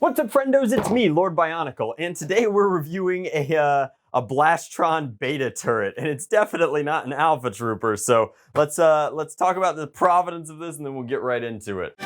What's up, friendos? It's me, Lord Bionicle, and today we're reviewing a Blastron beta turret, and it's definitely not an Alpha Trooper. So let's talk about the provenance of this, and then we'll get right into it.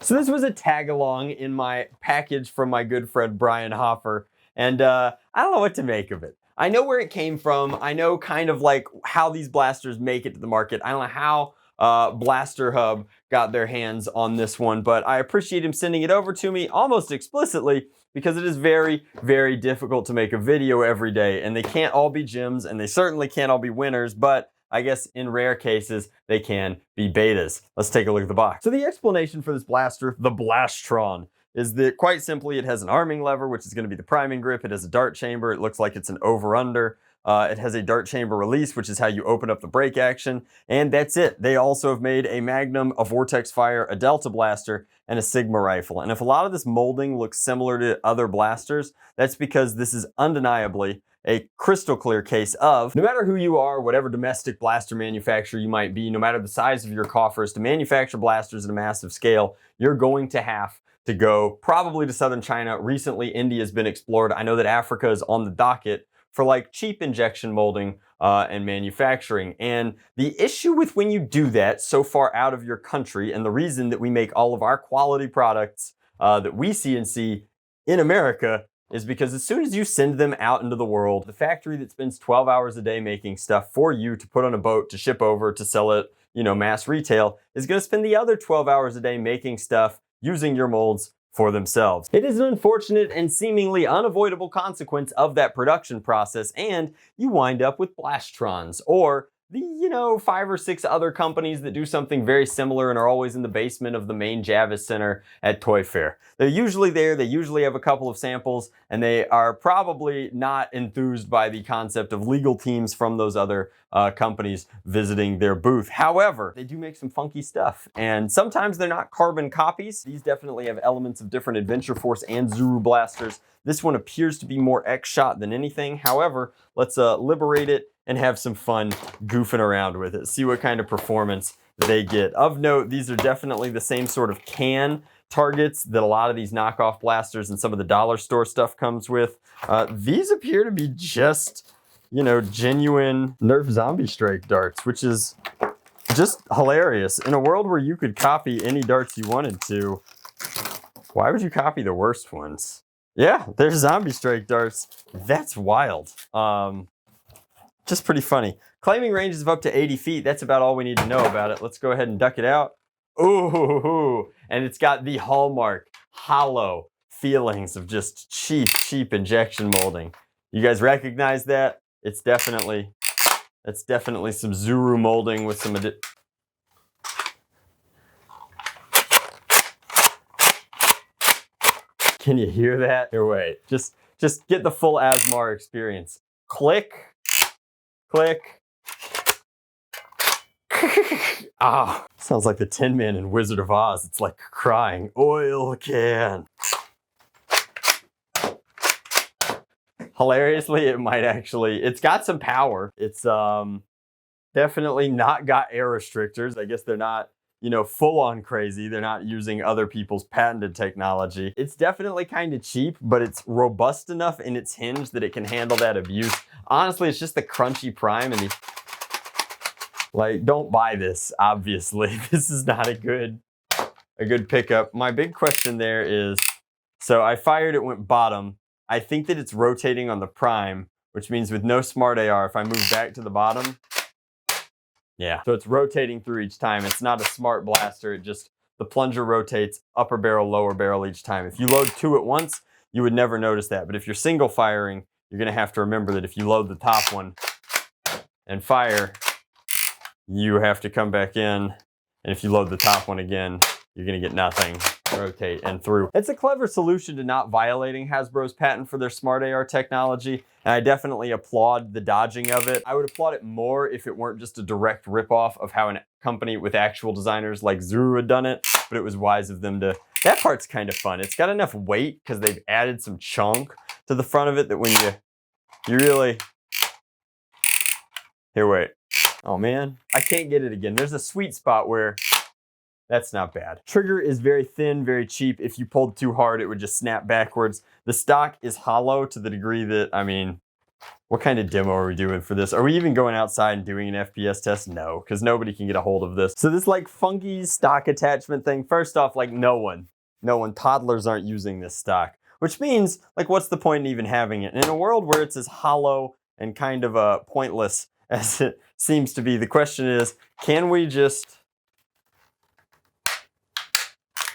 So this was a tag along in my package from my good friend Brian Hoffer, and I don't know what to make of it. I know where it came from. I know kind of like how these blasters make it to the market. I don't know how Blaster Hub got their hands on this one, but I appreciate him sending it over to me almost explicitly because it is very, very difficult to make a video every day, and they can't all be gems, and they certainly can't all be winners, but I guess in rare cases, they can be betas. Let's take a look at the box. So the explanation for this blaster, the Blastron, is that quite simply it has an arming lever, which is going to be the priming grip. It has a dart chamber. It looks like it's an over-under. It has a dart chamber release, which is how you open up the break action. And that's it. They also have made a Magnum, a Vortex Fire, a Delta Blaster, and a Sigma rifle. And if a lot of this molding looks similar to other blasters, that's because this is undeniably a crystal clear case of, no matter who you are, whatever domestic blaster manufacturer you might be, no matter the size of your coffers, to manufacture blasters at a massive scale, you're going to have to go probably to southern China. Recently, India has been explored. I know that Africa is on the docket for like cheap injection molding and manufacturing. And the issue with when you do that so far out of your country, and the reason that we make all of our quality products that we CNC in America, is because as soon as you send them out into the world, the factory that spends 12 hours a day making stuff for you to put on a boat to ship over to sell it, mass retail, is going to spend the other 12 hours a day making stuff using your molds for themselves. It is an unfortunate and seemingly unavoidable consequence of that production process, and you wind up with Blastrons, or the 5 or 6 other companies that do something very similar and are always in the basement of the main Javis Center at Toy Fair. They're usually there, they usually have a couple of samples, and they are probably not enthused by the concept of legal teams from those other companies visiting their booth. However, they do make some funky stuff, and sometimes they're not carbon copies. These definitely have elements of different Adventure Force and Zuru blasters. This one appears to be more X-Shot than anything. However, let's liberate it and have some fun goofing around with it. See what kind of performance they get. Of note, these are definitely the same sort of can targets that a lot of these knockoff blasters and some of the dollar store stuff comes with. These appear to be just, genuine Nerf zombie strike darts, which is just hilarious. In a world where you could copy any darts you wanted to, why would you copy the worst ones? Yeah, there's zombie strike darts. That's wild. Just pretty funny. Claiming ranges of up to 80 feet. That's about all we need to know about it. Let's go ahead and duck it out. Ooh, and it's got the hallmark hollow feelings of just cheap injection molding. You guys recognize that? It's definitely some Zuru molding with some Can you hear that? Here, wait. Just get the full Asmar experience. Click. Click. Ah, sounds like the Tin Man in Wizard of Oz. It's like crying oil can. Hilariously, it might actually, it's got some power. It's definitely not got air restrictors. I guess they're not, full on crazy. They're not using other people's patented technology. It's definitely kind of cheap, but it's robust enough in its hinge that it can handle that abuse. Honestly, it's just the crunchy prime and don't buy this, obviously. This is not a good pickup. My big question there is, so I fired, it went bottom. I think that it's rotating on the prime, which means with no smart AR, if I move back to the bottom, yeah. So it's rotating through each time. It's not a smart blaster. The plunger rotates upper barrel, lower barrel each time. If you load 2 at once, you would never notice that. But if you're single firing, you're gonna have to remember that if you load the top one and fire, you have to come back in. And if you load the top one again, you're gonna get nothing. Rotate and through. It's a clever solution to not violating Hasbro's patent for their smart AR technology, and I definitely applaud the dodging of it. I would applaud it more if it weren't just a direct ripoff of how a company with actual designers like Zuru had done it, but it was wise of them to. That part's kind of fun. It's got enough weight because they've added some chunk to the front of it that when you really. Here, wait. Oh man, I can't get it again. There's a sweet spot where That's not bad. Trigger is very thin, very cheap. If you pulled too hard, it would just snap backwards. The stock is hollow to the degree that, I mean, what kind of demo are we doing for this? Are we even going outside and doing an FPS test? No, because nobody can get a hold of this. So this like funky stock attachment thing, first off, like no one, toddlers aren't using this stock, which means like what's the point in even having it? And in a world where it's as hollow and kind of pointless as it seems to be, the question is, can we just...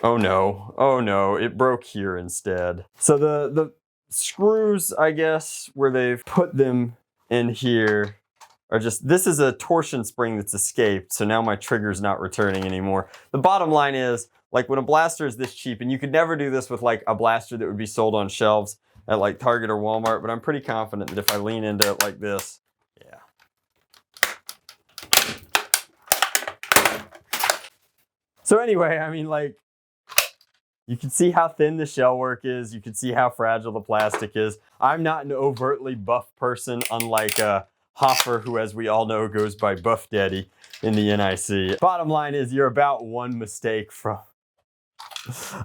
Oh no, it broke here instead. So the screws, I guess, where they've put them in here are just, this is a torsion spring that's escaped, so now my trigger's not returning anymore. The bottom line is, like when a blaster is this cheap, and you could never do this with like a blaster that would be sold on shelves at like Target or Walmart, but I'm pretty confident that if I lean into it like this, yeah. So anyway, I mean, like, you can see how thin the shell work is. You can see how fragile the plastic is. I'm not an overtly buff person, unlike Hoffer, who, as we all know, goes by Buff Daddy in the NIC. Bottom line is, you're about one mistake from...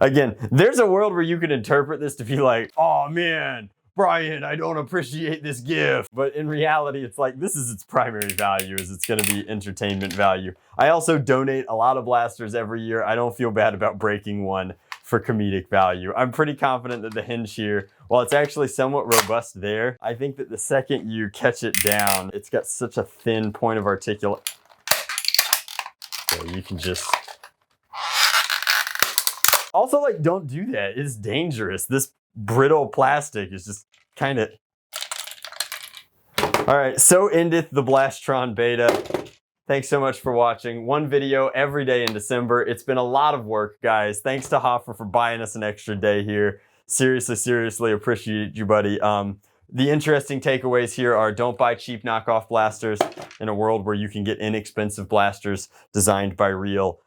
Again, there's a world where you can interpret this to be like, oh man, Brian, I don't appreciate this gift. But in reality, it's like, this is its primary value, is it's gonna be entertainment value. I also donate a lot of blasters every year. I don't feel bad about breaking one for comedic value. I'm pretty confident that the hinge here, while it's actually somewhat robust there, I think that the second you catch it down, it's got such a thin point of articulation. So you can just... Also, like, don't do that. It's dangerous. This brittle plastic is just kind of... All right, so endeth the Blastron beta. Thanks so much for watching. One video every day in December. It's been a lot of work, guys. Thanks to Hoffer for buying us an extra day here. Seriously appreciate you, buddy. The interesting takeaways here are, don't buy cheap knockoff blasters in a world where you can get inexpensive blasters designed by real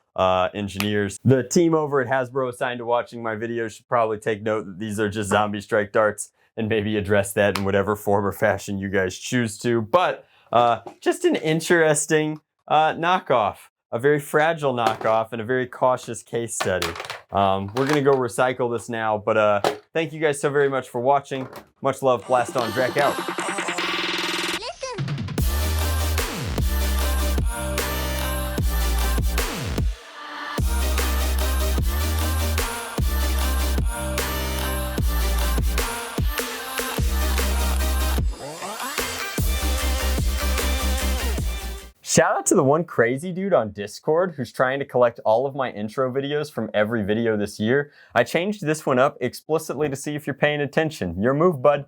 engineers. The team over at Hasbro assigned to watching my videos should probably take note that these are just zombie strike darts and maybe address that in whatever form or fashion you guys choose to. But just an interesting knockoff, a very fragile knockoff and a very cautious case study. We're gonna go recycle this now, but thank you guys so very much for watching. Much love, Blast on, Drac out. Shout out to the one crazy dude on Discord who's trying to collect all of my intro videos from every video this year. I changed this one up explicitly to see if you're paying attention. Your move, bud.